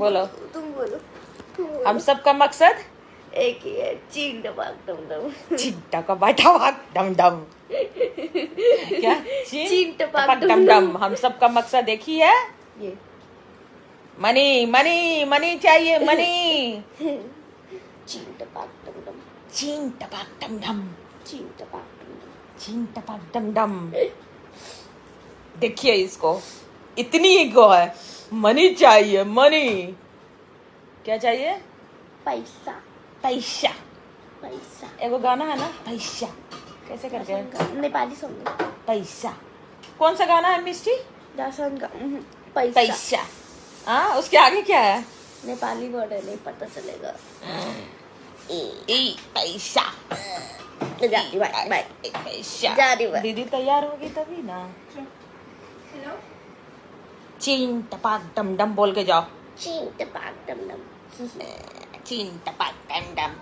बोलो, तुम बोलो। हम सब का मकसद एक ही है, चीन टपाक डम डम। चिंटा का बाटा भाग डम डम। क्या चीन टपाक टपक डम डम डम। हम सब का मकसद एक ही है, ये मनी मनी मनी चाहिए, मनी। चीन टपाक डम डम। चीन टपक डम डम, चीन टपाक डम डम। चीन टपक डम डम। देखिए इसको, इतनी ईगो है, मनी चाहिए, मनी। क्या चाहिए? पैसा पैसा। पैसा। एगो गाना है ना, पैसा, कैसे करके? नेपाली सॉन्ग है। पैसा। कौन सा गाना है मिस्टी? दासन का पैसा। पैसा। हाँ, उसके आगे क्या है? नेपाली वर्ड है, नहीं पता चलेगा। ई पैसा। जा रही बाय बाय। पैसा। जा रही बाय। दीदी तैयार होगी तभी ना। हेलो। चीन टपाक डम डम बोल के जाओ। चीन टपाक डम डम। चीन टपाक डम डम।